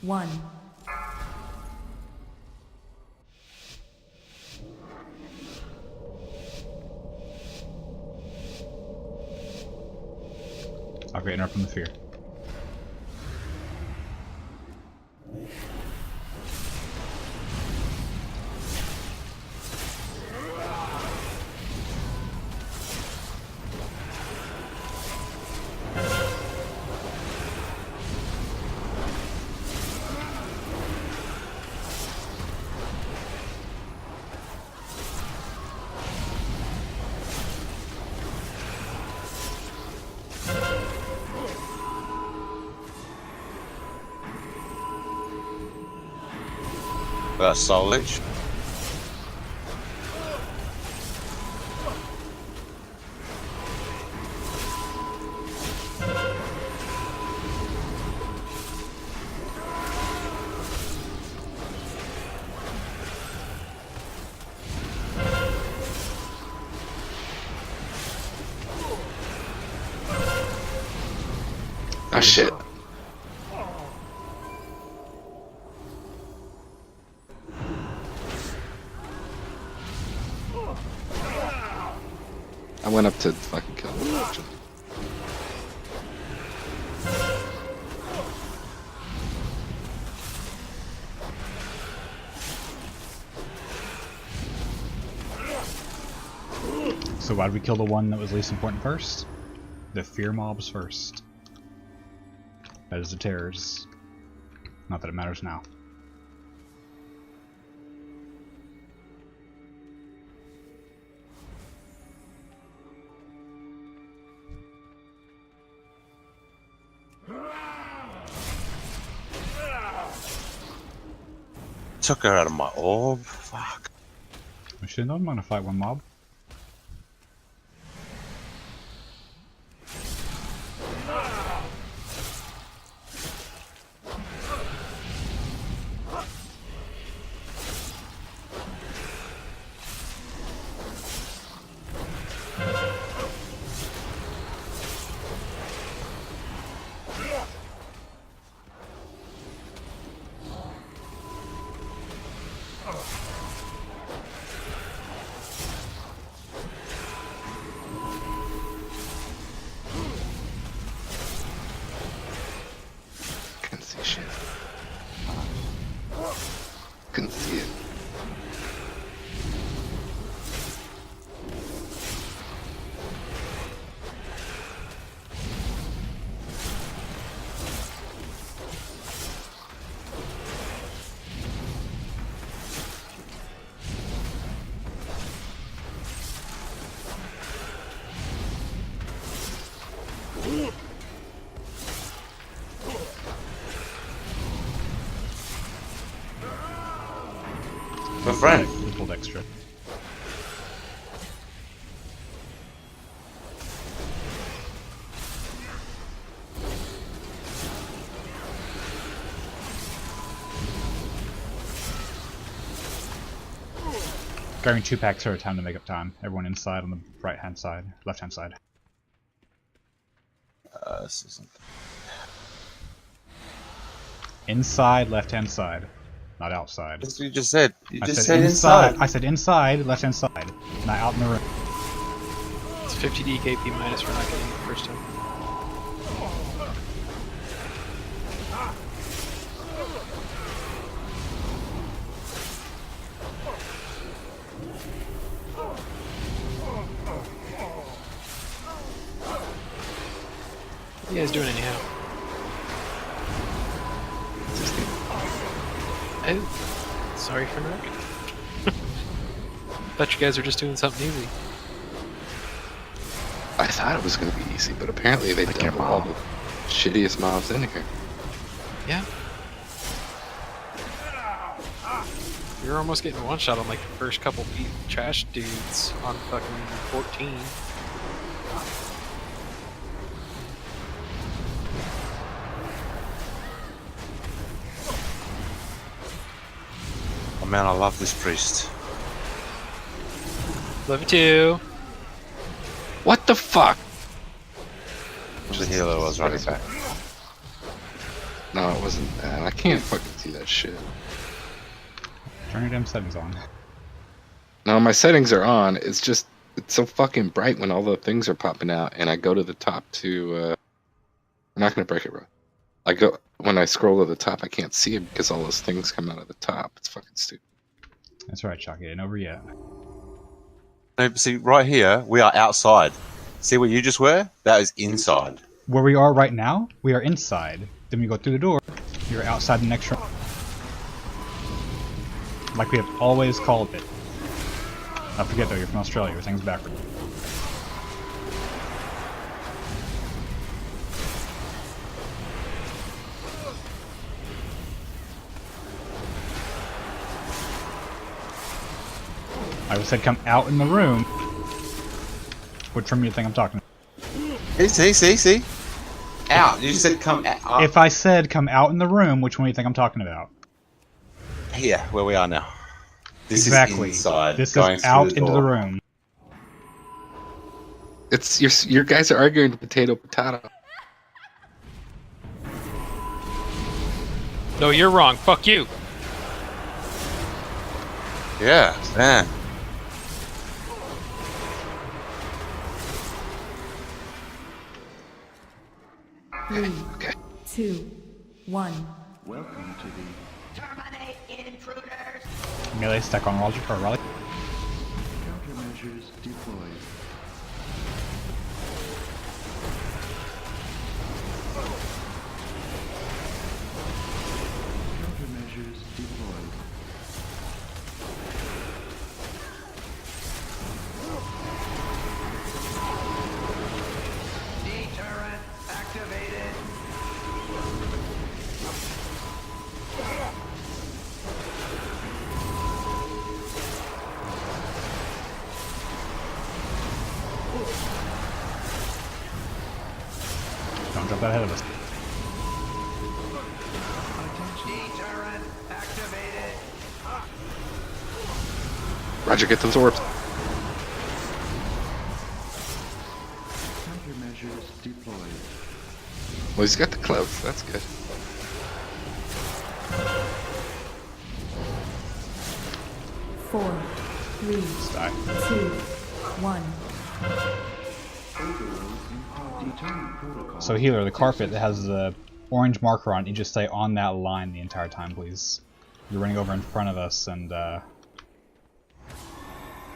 1. I'll get interrupt from the fear. That's Solich. Oh shit. I went up to fucking kill him. Actually. So why did we kill the one that was least important first? The fear mobs first. That is the terrors. Not that it matters now. Took her out of my orb. Fuck. I should know I'm gonna fight one mob. Couldn't see shit. Couldn't see it. My friend. We pulled extra. Carrying 2 packs at a time to make up time. Everyone inside on the right hand side, left hand side. This isn't. Inside, left hand side, not outside. That's what you just said. You I just said said inside. I said inside, left hand side, not out in the room. It's 50 DKP minus for not getting it the first time. What are you guys doing anyhow? Oh, sorry for Nick. Thought you guys were just doing something easy. I thought it was gonna be easy, but apparently they double all the shittiest mobs in here. Yeah. You're almost getting one shot on like the first couple trash dudes on fucking 14. Oh man, I love this priest. Love you too. What the fuck? The healer was running back. No, it wasn't that. I can't fucking see that shit. Turn your damn settings on. No, my settings are on. It's just, it's so fucking bright when all the things are popping out, and I go to the top to, I'm not gonna break it, bro. When I scroll to the top, I can't see it because all those things come out of the top. It's fucking stupid. That's right, Chucky. Ain't over yet. No, see, right here, we are outside. See where you just were? That is inside. Where we are right now, we are inside. Then we go through the door, you're outside the next room. Like we have always called it. I forget though, you're from Australia, everything's backward. I said come out in the room. Which room do you think I'm talking about? See? Out. You just said come out. If I said come out in the room, which one do you think I'm talking about? Here, where we are now. This Exactly. is inside. This going is through out the into door. the room. It's your guys are arguing potato. No, you're wrong. Fuck you. Yeah, man. Okay. 2, 1. Welcome to the Terminate intruders! Melee stack on Roger or Raleigh. countermeasures deployed. Countermeasures deployed. Deterrent activated! Don't drop that ahead of us. Deterrent activated! Roger, get those orbs. Countermeasures deployed. Well, he's got the clouds. That's good. Four, three, Die. 2, 1. Deterrent protocol. So healer, the carpet that has the orange marker on it, you just stay on that line the entire time, please. You're running over in front of us and you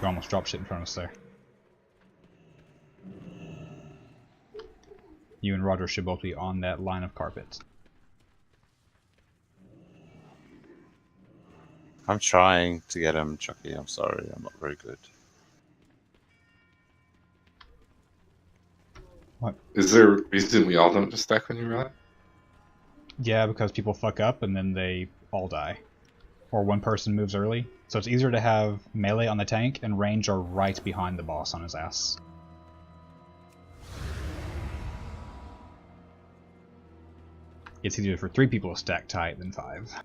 almost dropped shit in front of us there. You and Roger should both be on that line of carpet. I'm trying to get him, Chucky. I'm sorry. I'm not very good. What? Is there a reason we all don't just stack when you run? Yeah, because people fuck up and then they all die. Or one person moves early. So it's easier to have melee on the tank and range are right behind the boss on his ass. It's easier for 3 people to stack tight than 5.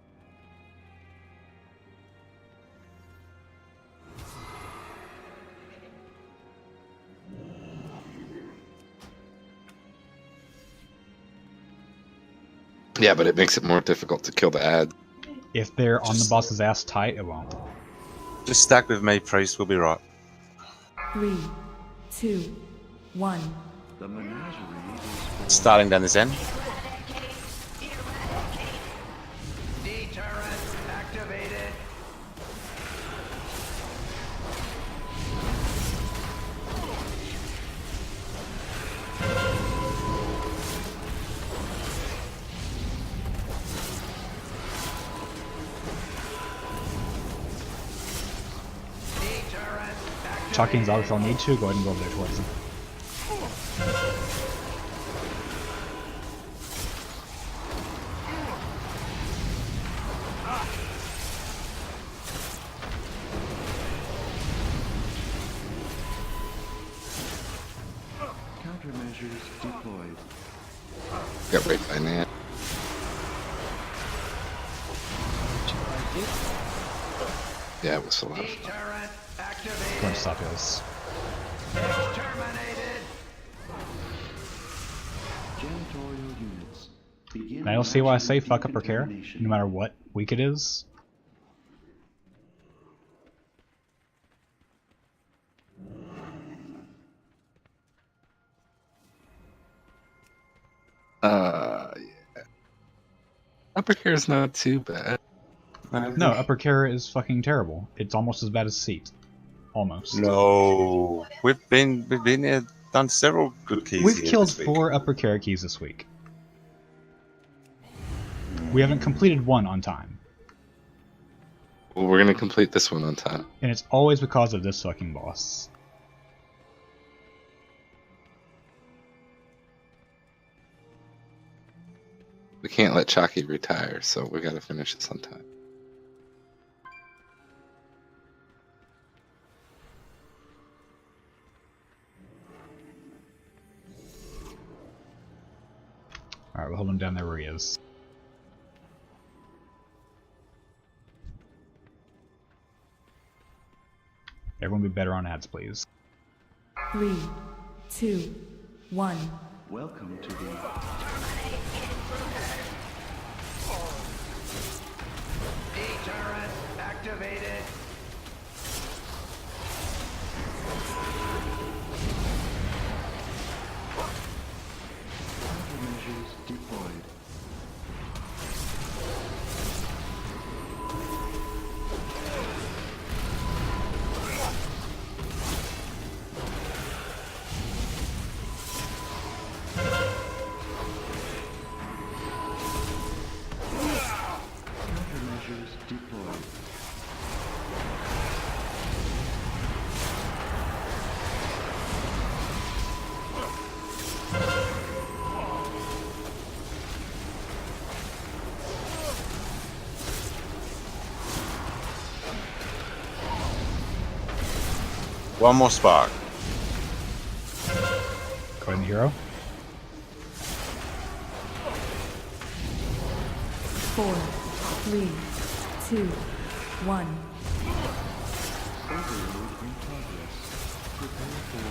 Yeah, but it makes it more difficult to kill the ad. If they're on the boss's ass tight, it won't. Just stack with me, priest. We'll be right. 3, 2, 1. The menagerie is Starting down this end. Deterrent activated! Deterrent activated! Chucky and Zog, if y'all need to, go ahead and go over there towards them. countermeasures deployed. Got right by that. Yeah, it was a lot of fun. Deterrent Go activated! and stop those. Exterminated! Janitorial units. Begin I don't see why I say fuck upper care, decontamination. no matter what week it is. Yeah. Upper care is not too bad. No, upper care is fucking terrible. It's almost as bad as seat. Almost. No, we've been here, done several good keys We've here killed this week. 4 upper care keys this week. We haven't completed one on time. Well, we're gonna complete this one on time. And it's always because of this fucking boss. We can't let Chalky retire, so we gotta finish this on time. Alright, we'll hold him down there where he is. Everyone be better on ads, please. 3, 2, 1. Welcome to the Deterrent activated. countermeasures deployed. Countermeasures deployed. One more spark. Go ahead and hero. 4, 3, 2, 1. Overload in progress. Prepare for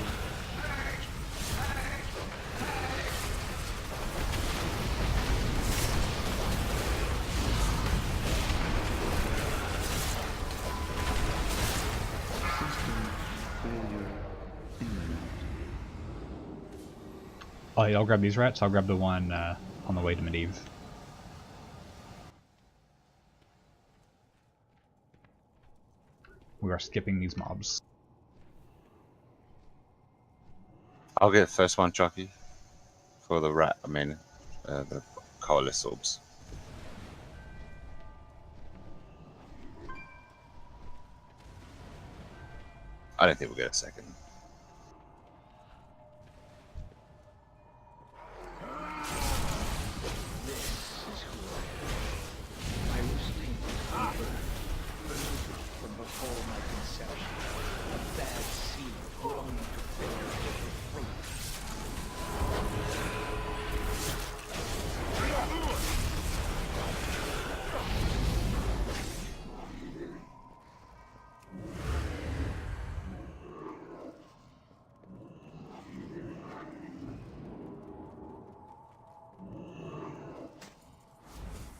system failure imminent. Oh, yeah, I'll grab these rats. I'll grab the one on the way to Medivh. We are skipping these mobs. I'll get the first one, Chucky. For the rat, the colorless orbs. I don't think we'll get a second.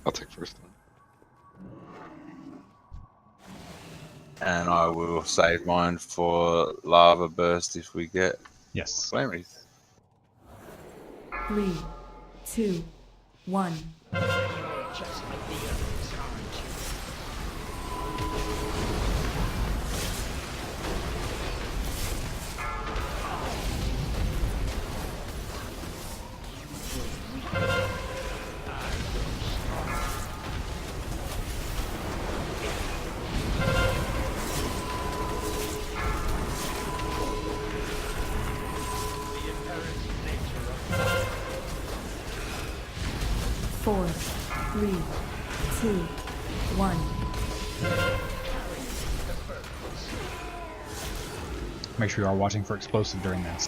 I'll take first one. And I will save mine for lava burst if we get Yes. flame wreath. 3, 2, 1. Four, 3, 2, 1. Make sure you are watching for explosive during this.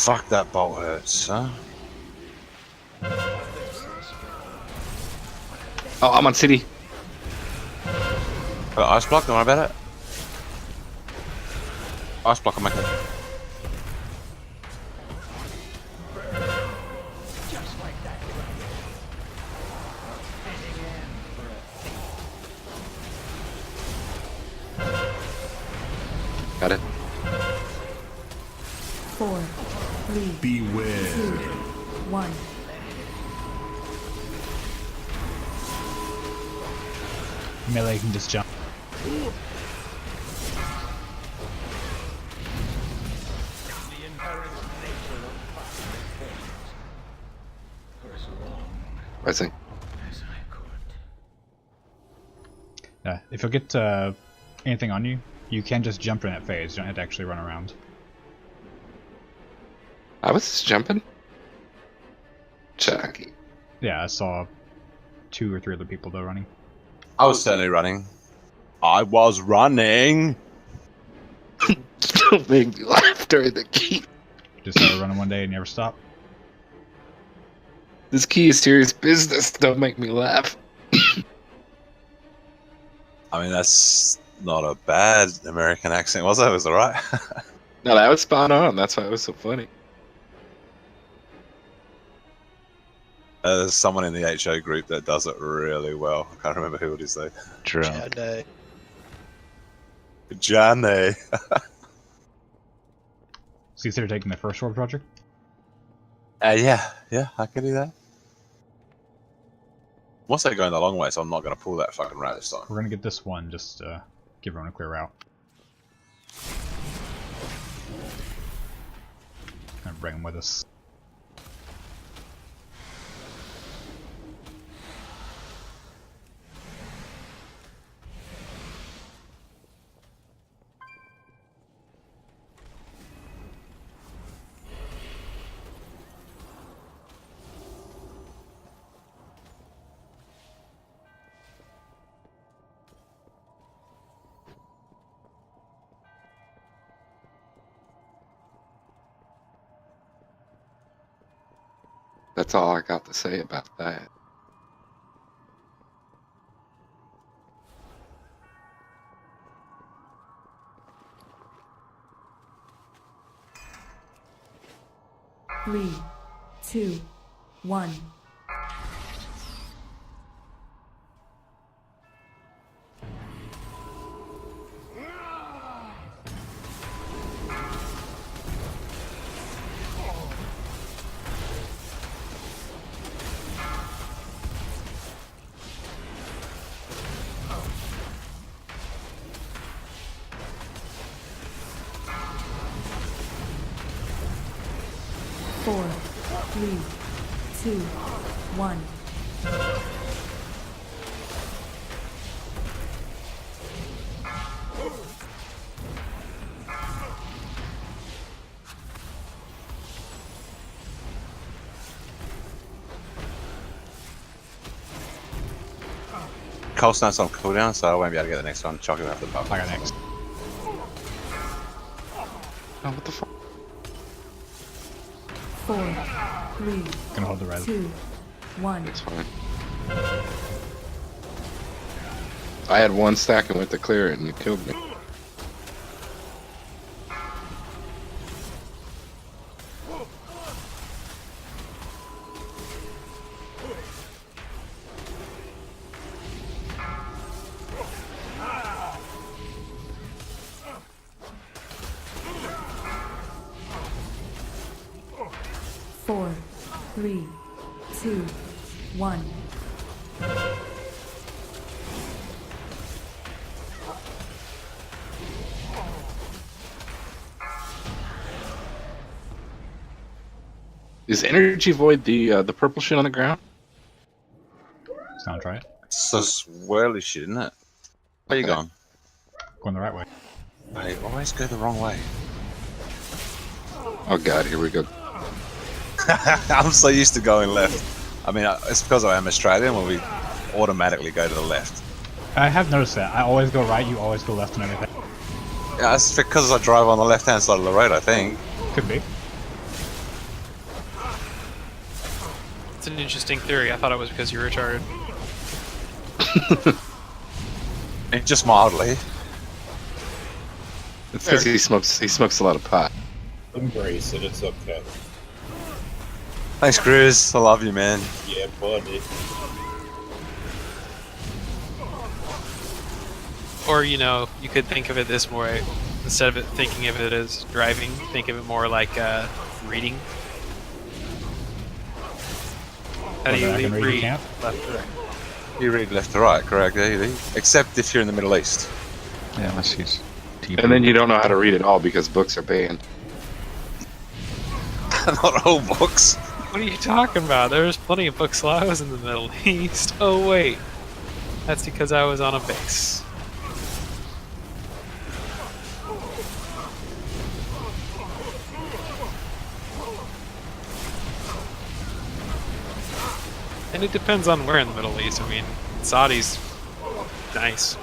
Fuck, that bolt hurts, huh? Oh, I'm on city. Ice block, don't worry about it. Ice block, I'm okay. Got it. 4, 3, Beware. 2, 1. Melee can just jump. Rising. If you'll get anything on you, you can just jump in at phase. You don't have to actually run around. I was just jumping. Check. Yeah, I saw 2 or 3 other people though running. I was certainly running. I was running! Don't make me laugh during the key. Just started running one day and never stop. This key is serious business. Don't make me laugh. I mean, that's not a bad American accent, was it? It was alright. No, that was spot on. That's why it was so funny. There's someone in the HO group that does it really well. I can't remember who it is though. Drunk. Johnny. So you consider taking the first orb, Roger? Yeah, I can do that. Once they're going the long way, so I'm not going to pull that fucking rat this time. We're gonna get this one, just give everyone a clear route. Gonna bring them with us. That's all I got to say about that. Three, two, one. Four, three, two, one. Cold Snap's on cooldown, so I won't be able to get the next one. Chuck it after the buff. I got next. Oh, what the fuck? 4, 3, Gonna hold the res. 2, 1. It's fine. I had one stack and went to clear it and it killed me. Four, three, two, one. Is Energy Void the purple shit on the ground? Sounds right. It's so swirly shit, isn't it? Where you going? Going the right way. I always go the wrong way. Oh god, here we go. I'm so used to going left. I mean, it's because I am Australian where we automatically go to the left. I have noticed that. I always go right, you always go left and everything. Yeah, it's because I drive on the left-hand side of the road, I think. Could be. an interesting theory. I thought it was because you're retarded. Just mildly. It's because he smokes a lot of pot. Embrace it, it's okay. Thanks, Chris. I love you, man. Yeah, buddy. Or, you know, you could think of it this way. Instead of it thinking of it as driving, think of it more like reading. How do you Whether I can read read? camp? Left to right. You read left to right, correct? Except if you're in the Middle East. Yeah, unless he's And then you don't know how to read at all because books are banned. Not all books. What are you talking about? There's plenty of books while I was in the Middle East. Oh, wait. That's because I was on a base. And it depends on where in the Middle East. I mean, Saudi's nice.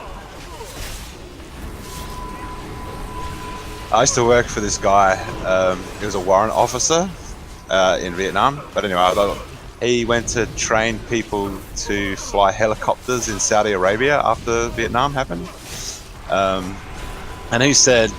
I used to work for this guy. He was a warrant officer in Vietnam. But anyway, he went to train people to fly helicopters in Saudi Arabia after Vietnam happened. And he said,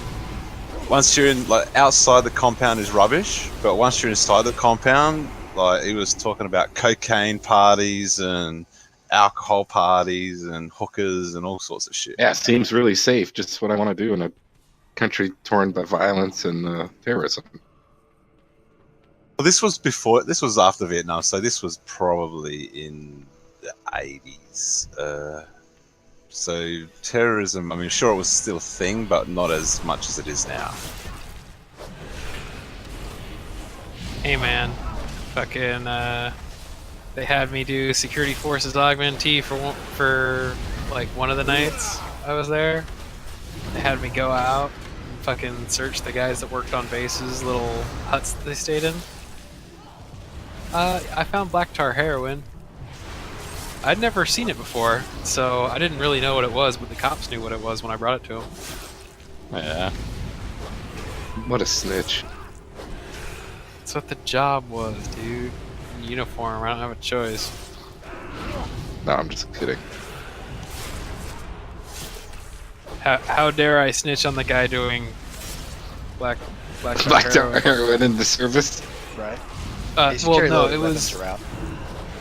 once you're in, like, outside the compound is rubbish, but once you're inside the compound, like, he was talking about cocaine parties and alcohol parties and hookers and all sorts of shit. Yeah, seems really safe. Just what I want to do in a country torn by violence and terrorism. Well, this was after Vietnam, so this was probably in the 80s. So terrorism, I mean, sure, it was still a thing, but not as much as it is now. Hey, man. Fucking, they had me do security forces augmentee for like one of the nights I was there. They had me go out and fucking search the guys that worked on bases, little huts that they stayed in. I found black tar heroin. I'd never seen it before, so I didn't really know what it was, but the cops knew what it was when I brought it to them. Yeah. What a snitch. That's what the job was, dude. In uniform, I don't have a choice. No, I'm just kidding. How dare I snitch on the guy doing black Black heroin? heroin in the service? Right. Well, Security no, loaded it weapons was. are out.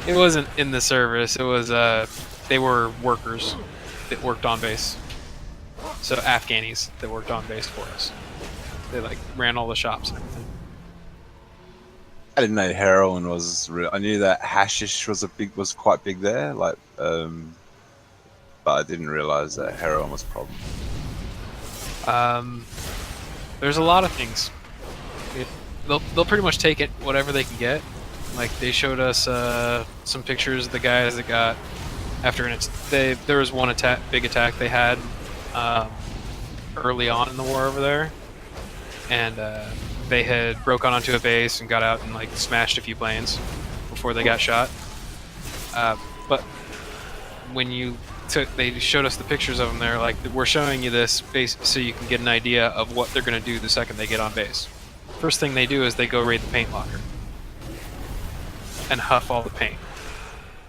It wasn't in the service. It was they were workers that worked on base. So Afghanis that worked on base for us. They like ran all the shops and everything. I didn't know heroin was real. I knew that hashish was quite big there, like, but I didn't realize that heroin was a problem. There's a lot of things. They'll pretty much take it whatever they can get. Like they showed us some pictures of the guys that got after there was one big attack they had early on in the war over there, and they had broken onto a base and got out and like smashed a few planes before they got shot. But when they showed us the pictures of them. They're like, we're showing you this base so you can get an idea of what they're going to do the second they get on base. First thing they do is they go raid the paint locker and huff all the paint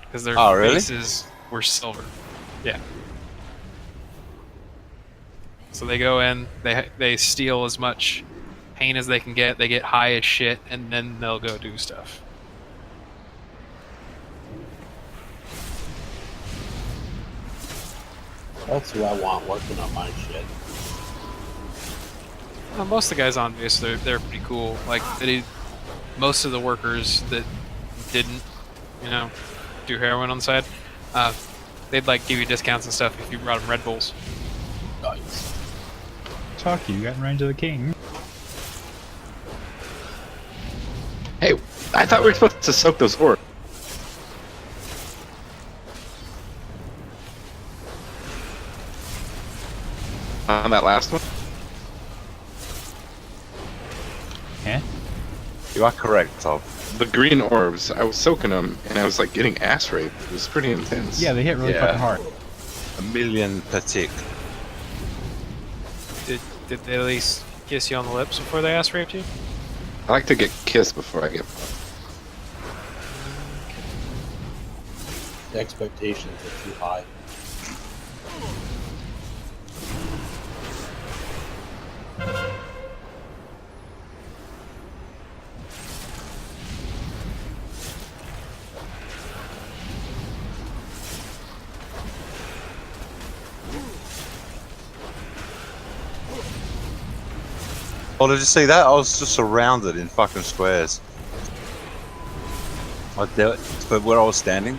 because their bases were silver. Yeah. So they go in, they steal as much paint as they can get. They get high as shit, and then they'll go do stuff. That's who I want working on my shit. Most of the guys on base, they're pretty cool. Like most of the workers that didn't, do heroin on the side, they'd like give you discounts and stuff if you brought them Red Bulls. Nice. Talk, you got in range of the king. Hey, I thought we were supposed to soak those ores. On that last one? Yeah. You are correct, Tom. The green orbs, I was soaking them, and I was like getting ass raped. It was pretty intense. Yeah, they hit really Yeah. fucking hard. 1,000,000 per tick. Did they at least kiss you on the lips before they ass raped you? I like to get kissed before I get. The expectations are too high. Oh, did you see that? I was just surrounded in fucking squares. But where I was standing,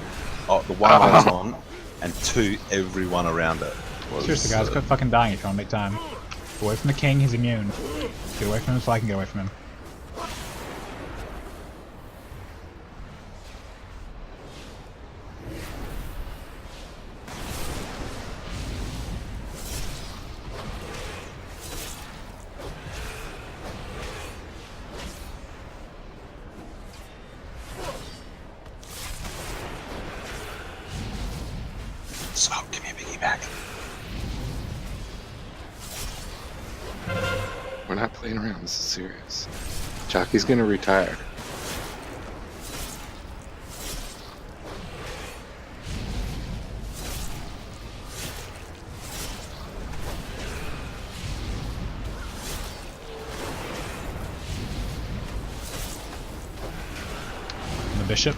the one I was on, and two, everyone around it. Seriously, guys, quit fucking dying if you want to make time. Get away from the king, he's immune. Get away from him so I can get away from him. Smoke, give me a piggyback. We're not playing around. This is serious. Chalky's gonna retire. The bishop.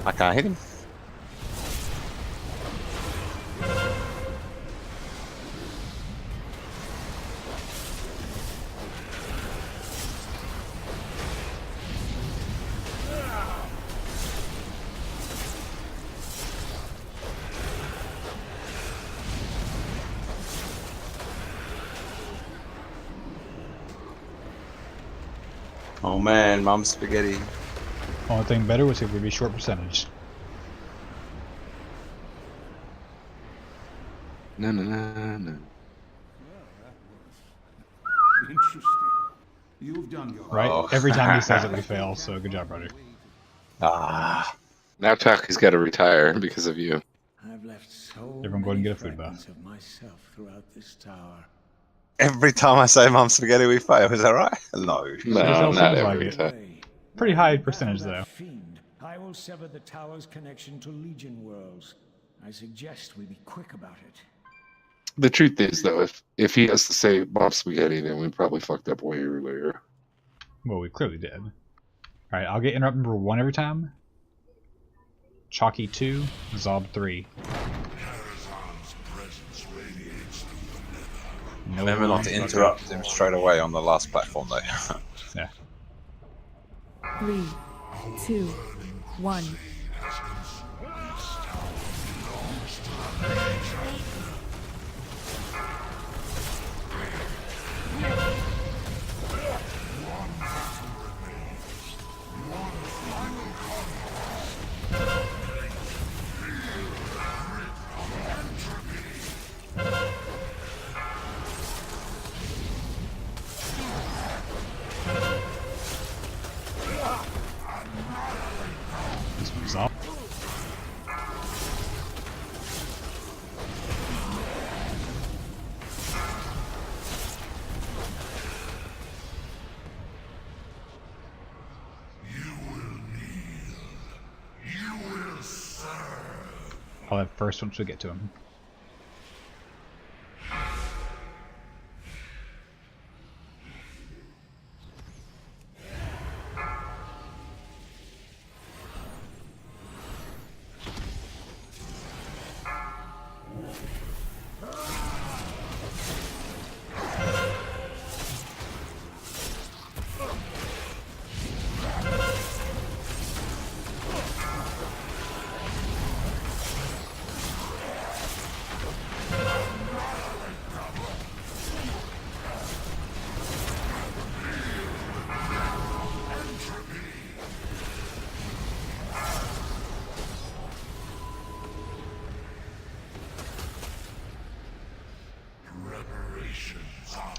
I can't hit him. Oh man, Mum Spaghetti. Only thing better was if we'd be short percentage. No. Interesting. You've done your Right? Oh. Every time he says it, we fail, so good job, brother. Ah, Now Chalky's got to retire because of you. I've left so Everyone go and many get a food fragments bath. of myself throughout this tower. every time I say Mum Spaghetti, we fail. Is that right? No. No, Yourself not seems like every it. time. Pretty high percentage, Battle though. that fiend. I will sever the tower's connection to Legion worlds. I suggest we be quick about it. The truth is, though, if he has to say Bob Spaghetti, then we probably fucked up way earlier. Well, we clearly did. Alright, I'll get interrupt number 1 every time. Chalky 2, Zob 3. No Remember not to interrupt him straight away on the last platform, though. Yeah. 3, 2, 1. This one's up. I'll have first once we get to him.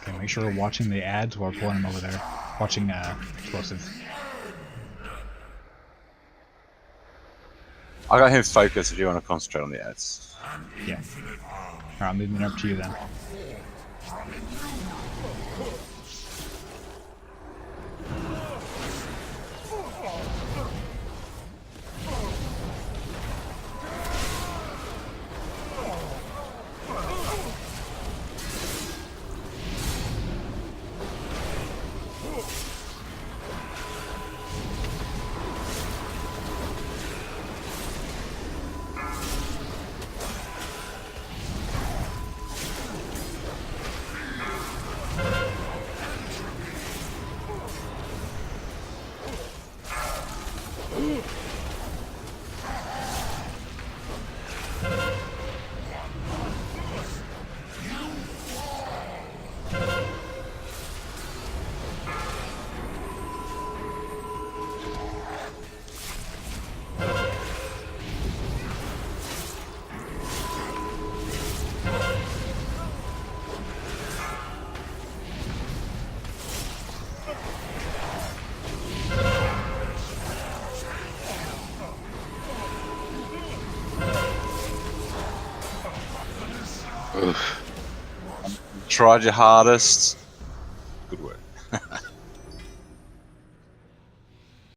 Okay, make sure we're watching the ads while we're pulling them over there. Watching explosive. I got him focused if you want to concentrate on the ads. Yeah. Alright, I'm leaving it up to you then. Oof. Tried your hardest. Good work.